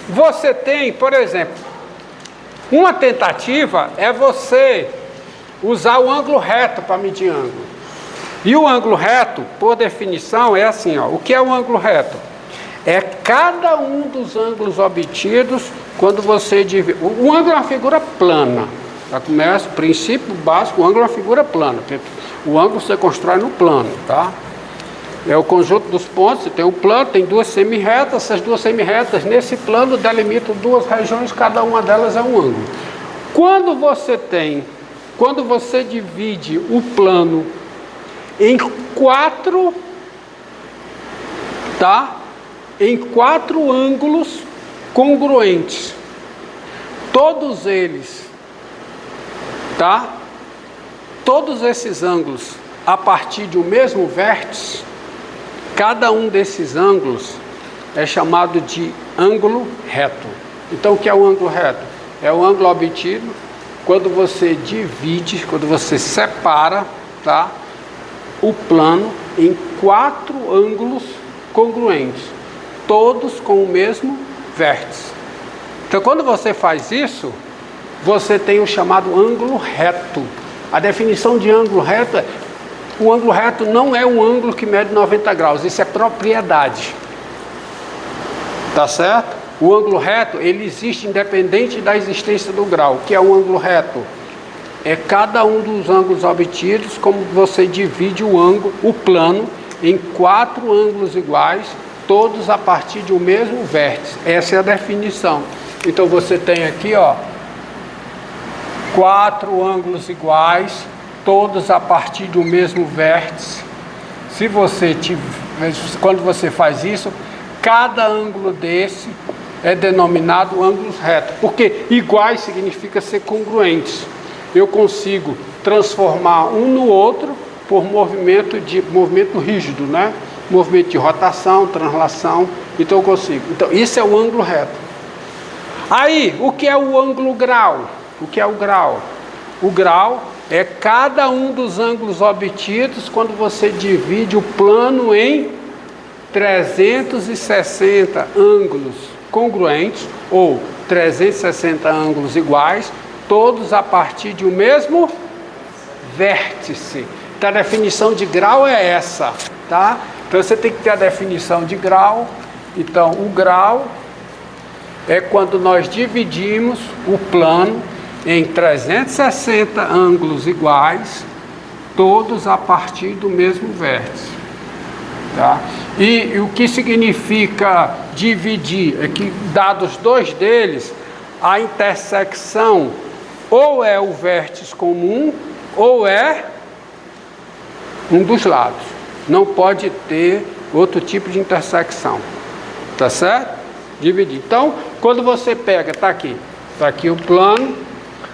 você tem, por exemplo, uma tentativa é você usar o ângulo reto para medir ângulo. E o ângulo reto, por definição, é assim, ó. O que é o ângulo reto? É cada um dos ângulos obtidos quando você divide. O ângulo é uma figura plana. Já começa, o princípio básico, o ângulo é uma figura plana. O ângulo você constrói no plano, tá? É o conjunto dos pontos, você tem um plano, tem duas semirretas, essas duas semirretas nesse plano delimitam duas regiões, cada uma delas é um ângulo. Quando você divide o plano em quatro, tá? Em quatro ângulos congruentes, todos eles, tá? Todos esses ângulos a partir de um mesmo vértice, cada um desses ângulos é chamado de ângulo reto. Então, o que é o ângulo reto? É o ângulo obtido quando você divide, quando você separa, tá, o plano em quatro ângulos congruentes, todos com o mesmo vértice. Então, quando você faz isso, você tem o chamado ângulo reto. A definição de ângulo reto é: o ângulo reto não é um ângulo que mede 90 graus, isso é propriedade. Tá certo? O ângulo reto, ele existe independente da existência do grau. O que é um ângulo reto? É cada um dos ângulos obtidos, como você divide o plano em quatro ângulos iguais, todos a partir de um mesmo vértice. Essa é a definição. Então você tem aqui, ó, quatro ângulos iguais, todos a partir do mesmo vértice. Quando você faz isso, cada ângulo desse é denominado ângulos retos, porque iguais significa ser congruentes. Eu consigo transformar um no outro por movimento rígido, né? Movimento de rotação, translação, então eu consigo. Então, isso é o ângulo reto. Aí, o que é o ângulo grau? O que é o grau? O grau é cada um dos ângulos obtidos quando você divide o plano em 360 ângulos congruentes ou 360 ângulos iguais, todos a partir de um mesmo vértice. Então a definição de grau é essa, tá? Então você tem que ter a definição de grau. Então o grau é quando nós dividimos o plano em 360 ângulos iguais, todos a partir do mesmo vértice, tá? E o que significa dividir é que, dados dois deles, a intersecção ou é o vértice comum ou é um dos lados. Não pode ter outro tipo de intersecção, tá certo? Dividir. Então, quando você pega, tá aqui o plano,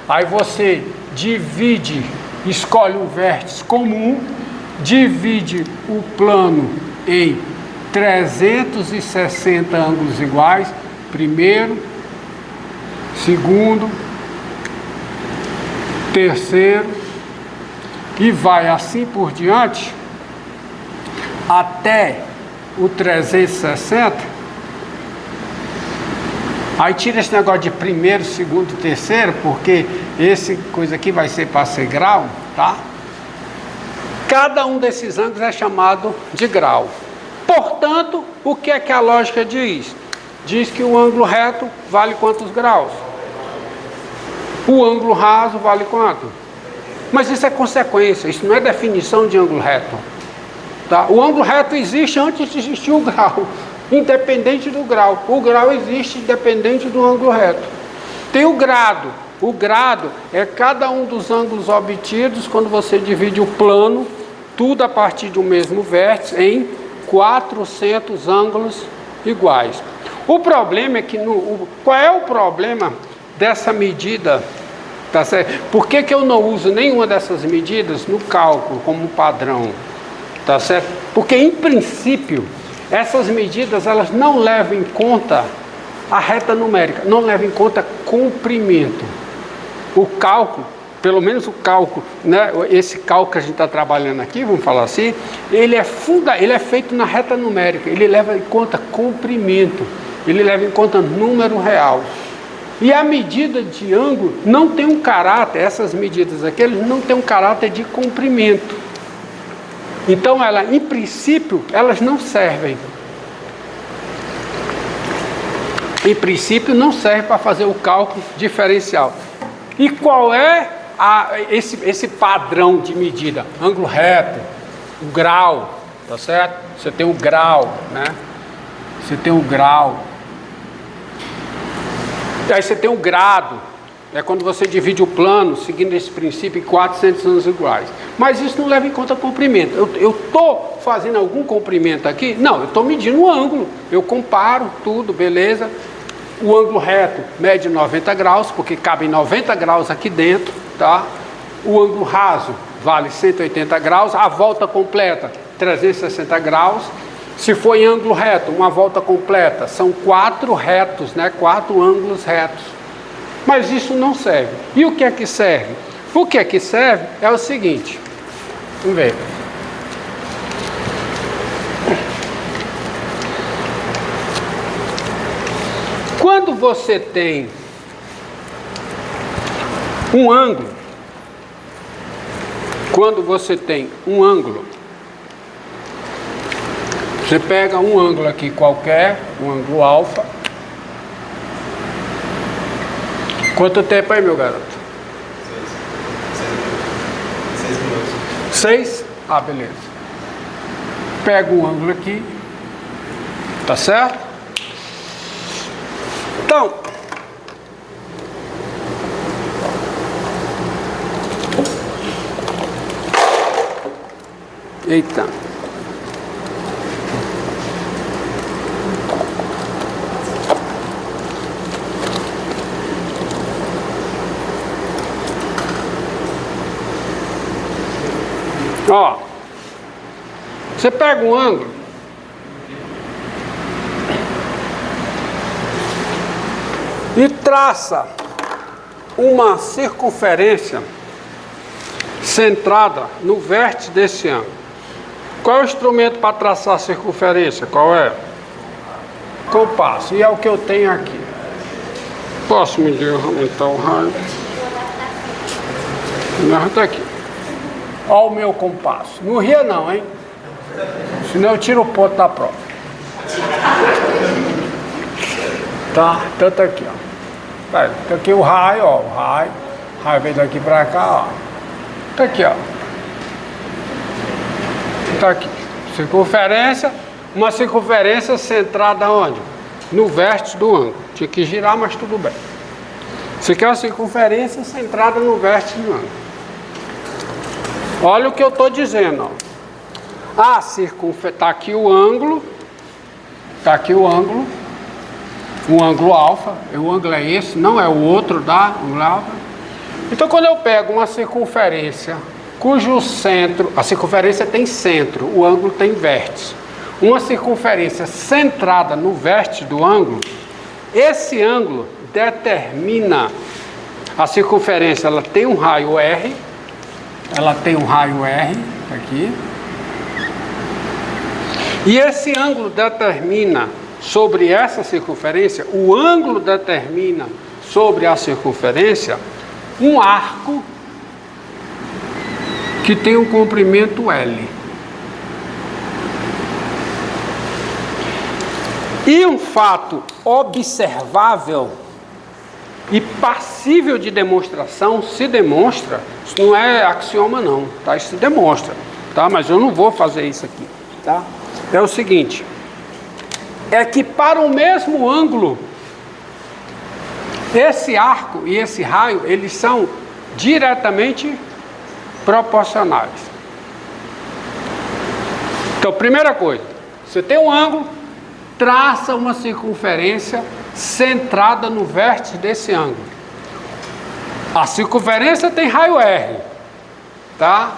aí você divide, escolhe um vértice comum, divide o plano em 360 ângulos iguais, primeiro, segundo, terceiro, e vai assim por diante até o 360. Aí tira esse negócio de primeiro, segundo, terceiro, porque esse coisa aqui vai ser para ser grau, tá? Cada um desses ângulos é chamado de grau. Portanto, o que é que a lógica diz? Diz que o ângulo reto vale quantos graus? O ângulo raso vale quanto? Mas isso é consequência, isso não é definição de ângulo reto. Tá? O ângulo reto existe antes de existir o grau, independente do grau. O grau existe independente do ângulo reto. Tem o grado. O grado é cada um dos ângulos obtidos quando você divide o plano, tudo a partir de um mesmo vértice, em 400 ângulos iguais. O problema é que, qual é o problema dessa medida? Tá certo? Por que eu não uso nenhuma dessas medidas no cálculo como padrão? Tá certo? Porque, em princípio, essas medidas elas não levam em conta a reta numérica, não levam em conta comprimento. O cálculo, pelo menos o cálculo, né, esse cálculo que a gente está trabalhando aqui, vamos falar assim, ele é feito na reta numérica, ele leva em conta comprimento. ele leva em conta número real. E a medida de ângulo não tem um caráter, essas medidas aqui, eles não têm um caráter de comprimento. Então, em princípio, elas não servem. Em princípio, não serve para fazer o cálculo diferencial. E qual é esse padrão de medida? Ângulo reto, o grau, tá certo? Você tem o grau, né? Você tem o grau. Aí você tem o grado. É quando você divide o plano, seguindo esse princípio, em 400 ângulos iguais. Mas isso não leva em conta comprimento. Eu estou fazendo algum comprimento aqui? Não, eu estou medindo o ângulo. Eu comparo tudo, beleza. O ângulo reto mede 90 graus, porque cabem 90 graus aqui dentro, tá? O ângulo raso vale 180 graus. A volta completa, 360 graus. Se for em ângulo reto, uma volta completa, são 4 retos, né? 4 ângulos retos. Mas isso não serve. E o que é que serve? O que é que serve é o seguinte. Vamos ver. Quando você tem um ângulo, você pega um ângulo aqui qualquer, um ângulo alfa. Quanto tempo aí, meu garoto? 6 minutos. 6? Ah, beleza. Pega um ângulo aqui. Tá certo? Então, eita. Ó, você pega um ângulo e traça uma circunferência centrada no vértice desse ângulo. Qual é o instrumento para traçar a circunferência? Qual é? Compasso. E é o que eu tenho aqui. Posso medir aumentar o raio? Não, está aqui. Olha o meu compasso. Não ria não, hein? Senão eu tiro o ponto da prova. Tá? Então tá aqui, ó. Tá aqui o raio, ó. O raio vem daqui pra cá, ó. Tá aqui, ó. Tá aqui. Circunferência. Uma circunferência centrada onde? No vértice do ângulo. Tinha que girar, mas tudo bem. Isso aqui é uma circunferência centrada no vértice do ângulo. Olha o que eu estou dizendo, ó. A circunferência, está aqui o ângulo, o ângulo alfa, o ângulo é esse, não é o outro da ângulo alfa. Então, quando eu pego uma circunferência cujo centro, a circunferência tem centro, o ângulo tem vértice, uma circunferência centrada no vértice do ângulo, esse ângulo determina a circunferência, ela tem um raio R. Ela tem um raio R aqui. E esse ângulo determina sobre essa circunferência, o ângulo determina sobre a circunferência um arco que tem um comprimento L. E um fato observável e passível de demonstração, se demonstra, isso não é axioma não, tá? Isso se demonstra, tá? Mas eu não vou fazer isso aqui, tá? É o seguinte, é que para o mesmo ângulo, esse arco e esse raio, eles são diretamente proporcionais. Então, primeira coisa, você tem um ângulo, traça uma circunferência centrada no vértice desse ângulo. A circunferência tem raio R, tá?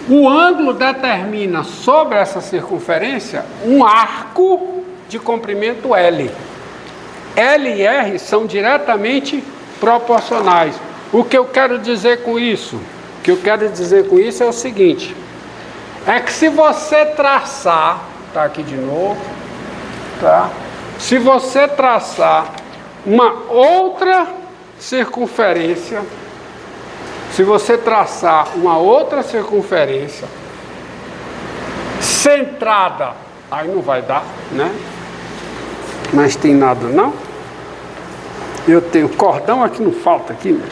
O ângulo determina sobre essa circunferência um arco de comprimento L. L e R são diretamente proporcionais. O que eu quero dizer com isso? O que eu quero dizer com isso é o seguinte: é que se você traçar, tá aqui de novo, tá? se você traçar uma outra circunferência, centrada, aí não vai dar, né? Mas tem nada não. Eu tenho cordão aqui, não falta aqui, né?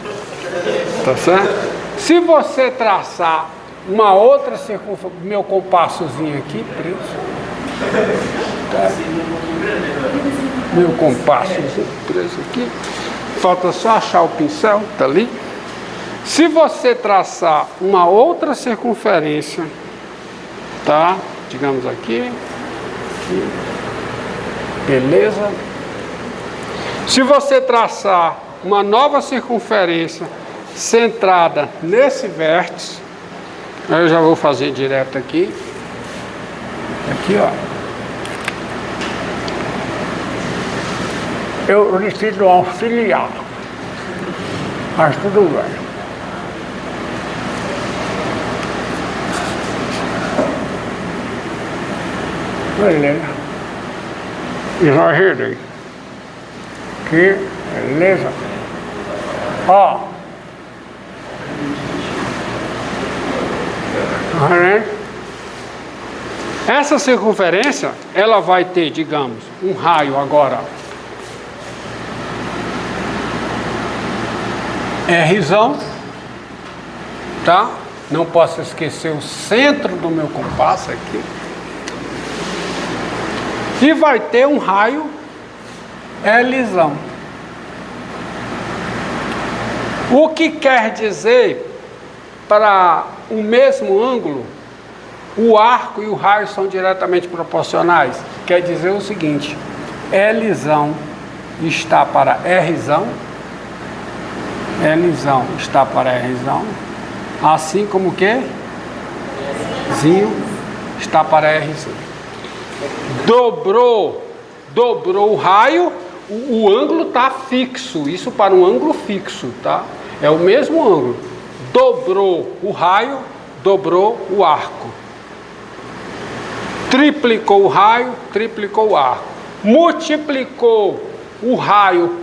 Tá certo? Se você traçar uma outra circunferência, meu compassozinho aqui preso, tá? Meu compassozinho preso aqui, falta só achar o pincel, tá ali. Se você traçar uma outra circunferência, tá? Digamos aqui, beleza? Se você traçar uma nova circunferência centrada nesse vértice, eu já vou fazer direto aqui. Aqui, ó. Eu preciso auxiliar, mas tudo bem. Beleza. Exagerei. Aqui, beleza. Ó. Essa circunferência, ela vai ter, digamos, um raio agora Rzão, tá? Não posso esquecer o centro do meu compasso aqui. E vai ter um raio Lzão. O que quer dizer, para o mesmo ângulo, o arco e o raio são diretamente proporcionais? Quer dizer o seguinte: Lzão está para Rzão, Lzão está para Rzão, assim como que Zinho está para Rzão. Dobrou o raio, o ângulo está fixo, isso para um ângulo fixo, tá? É o mesmo ângulo. Dobrou o raio, dobrou o arco. Triplicou o raio, triplicou o arco. Multiplicou o raio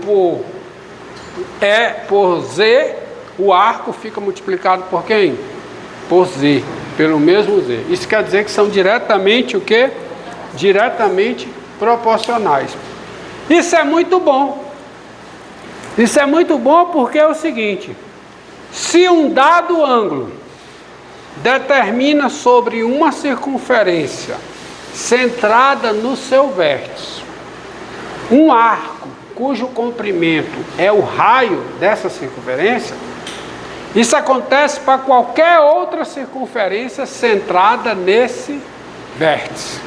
por Z, o arco fica multiplicado por quem? Por Z, pelo mesmo Z. Isso quer dizer que são diretamente o quê? Diretamente proporcionais. Isso é muito bom. Isso é muito bom porque é o seguinte: se um dado ângulo determina sobre uma circunferência centrada no seu vértice um arco cujo comprimento é o raio dessa circunferência, isso acontece para qualquer outra circunferência centrada nesse vértice.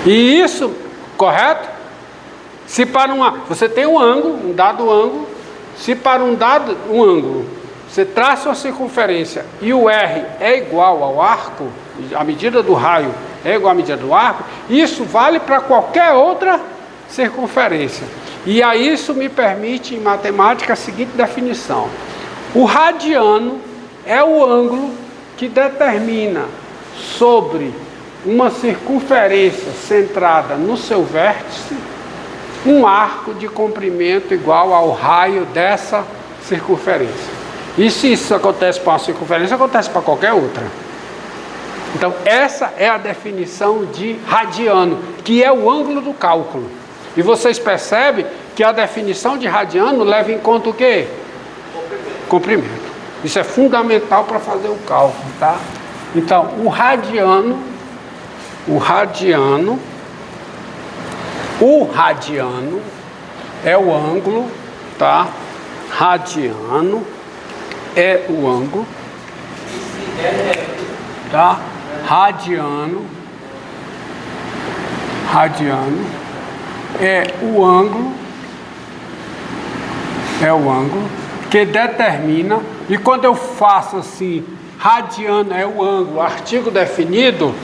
E isso, correto? Se para você tem um ângulo, um dado ângulo, se para um ângulo você traça uma circunferência e o R é igual ao arco, a medida do raio é igual à medida do arco, isso vale para qualquer outra circunferência. E aí isso me permite em matemática a seguinte definição: o radiano é o ângulo que determina sobre uma circunferência centrada no seu vértice um arco de comprimento igual ao raio dessa circunferência. E se isso acontece para uma circunferência, acontece para qualquer outra. Então essa é a definição de radiano, que é o ângulo do cálculo. E vocês percebem que a definição de radiano leva em conta o quê? Comprimento. Isso é fundamental para fazer o cálculo, tá? Então o radiano é o ângulo, tá? Radiano é o ângulo, tá? Radiano é o ângulo que determina, e quando eu faço assim, radiano é o ângulo, artigo definido,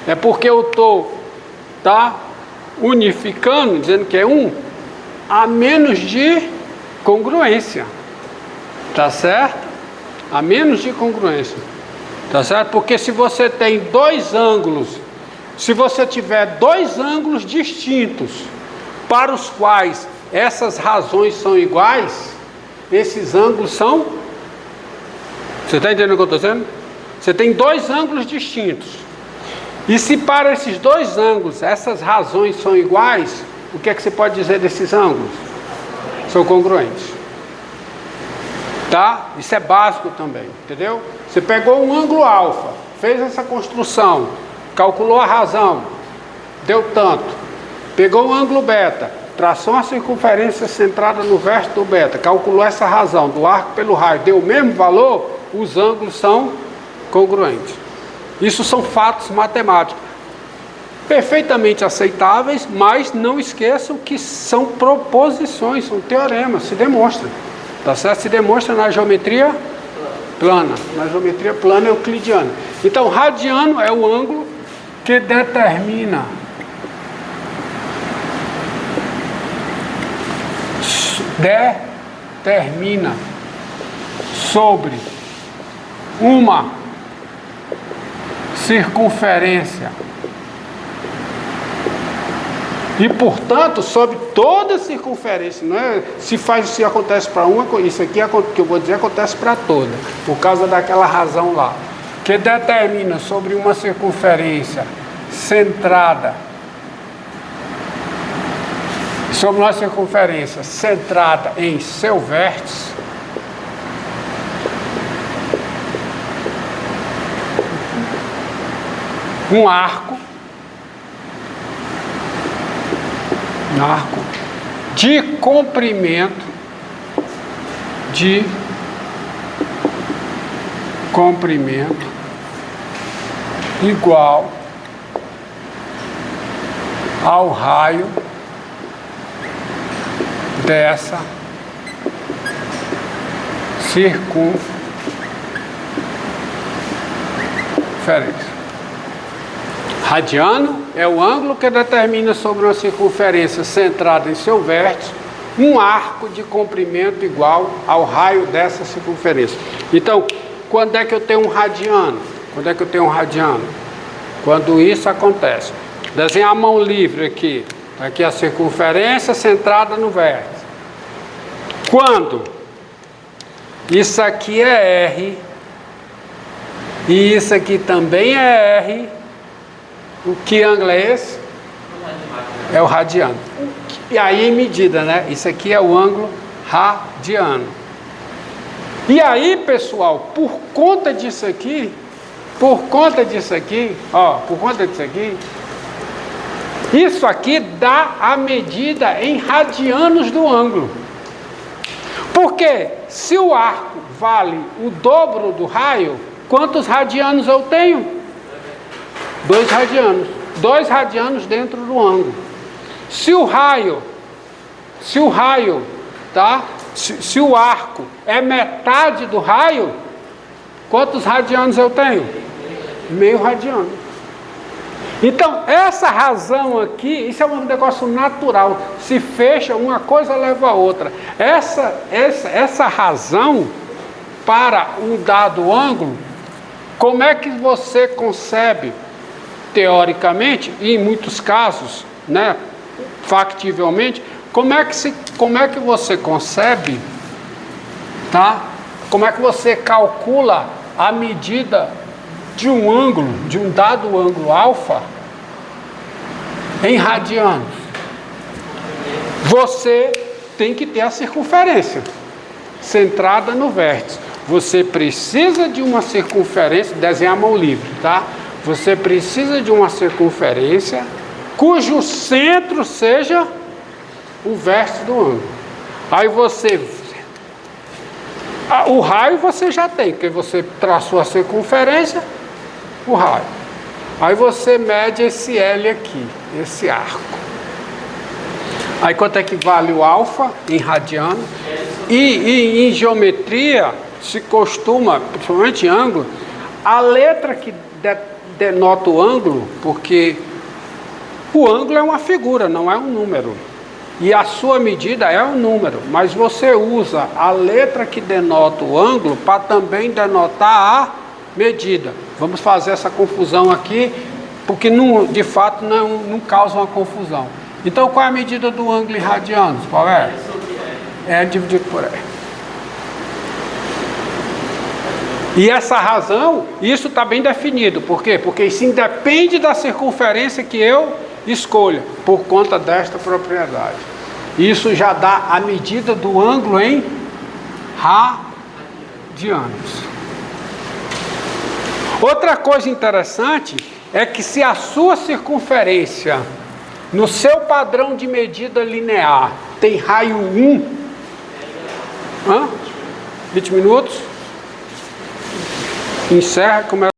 é porque eu estou, tá, unificando, dizendo que é a menos de congruência, tá certo? A menos de congruência, tá certo? Porque se você tem dois ângulos, se você tiver dois ângulos distintos para os quais essas razões são iguais, esses ângulos são... Você está entendendo o que eu estou dizendo? Você tem dois ângulos distintos. E se para esses dois ângulos essas razões são iguais, o que é que você pode dizer desses ângulos? São congruentes. Tá? Isso é básico também, entendeu? Você pegou um ângulo alfa, fez essa construção, calculou a razão, deu tanto. Pegou um ângulo beta, traçou uma circunferência centrada no vértice do beta, calculou essa razão do arco pelo raio, deu o mesmo valor, os ângulos são congruentes. Isso são fatos matemáticos, perfeitamente aceitáveis, mas não esqueçam que são proposições, são teoremas, se demonstra. Tá certo? Se demonstra na geometria plana. Na geometria plana euclidiana. Então, radiano é o ângulo que determina sobre uma circunferência e, portanto, sobre toda a circunferência. Não é se acontece para uma, isso aqui que eu vou dizer acontece para toda, por causa daquela razão lá, que determina sobre uma circunferência centrada, sobre uma circunferência centrada em seu vértice, um arco de comprimento igual ao raio dessa circunferência. Radiano é o ângulo que determina sobre uma circunferência centrada em seu vértice um arco de comprimento igual ao raio dessa circunferência. Então, quando é que eu tenho um radiano? Quando é que eu tenho um radiano? Quando isso acontece. Desenhar a mão livre aqui. Aqui a circunferência centrada no vértice. Quando isso aqui é R e isso aqui também é R, o que ângulo é esse? É o radiano. E aí em medida, né? Isso aqui é o ângulo radiano. E aí, pessoal, por conta disso aqui, isso aqui dá a medida em radianos do ângulo. Porque se o arco vale o dobro do raio, quantos radianos eu tenho? 2 radianos. 2 radianos dentro do ângulo. Se o arco é metade do raio, quantos radianos eu tenho? Meio radiano. Então, essa razão aqui, isso é um negócio natural. Se fecha, uma coisa leva a outra. Essa razão para um dado ângulo, como é que você concebe, teoricamente, e em muitos casos, né, factivelmente, como é que você concebe, tá? Como é que você calcula a medida de um ângulo, de um dado ângulo alfa, em radianos? Você tem que ter a circunferência centrada no vértice. Você precisa de uma circunferência, desenhar a mão livre, tá? Você precisa de uma circunferência cujo centro seja o vértice do ângulo. Aí o raio você já tem, porque você traçou a circunferência, o raio. Aí você mede esse L aqui, esse arco. Aí quanto é que vale o alfa em radiano? E em geometria se costuma, principalmente em ângulo, a letra que denota o ângulo, porque o ângulo é uma figura, não é um número. E a sua medida é um número, mas você usa a letra que denota o ângulo para também denotar a medida. Vamos fazer essa confusão aqui, porque de fato não causa uma confusão. Então, qual é a medida do ângulo em radianos? Qual é? É dividido por E. E essa razão, isso está bem definido. Por quê? Porque isso independe da circunferência que eu escolha, por conta desta propriedade. Isso já dá a medida do ângulo em radianos. Outra coisa interessante é que se a sua circunferência, no seu padrão de medida linear, tem raio 1, 20 minutos, encerra, começa.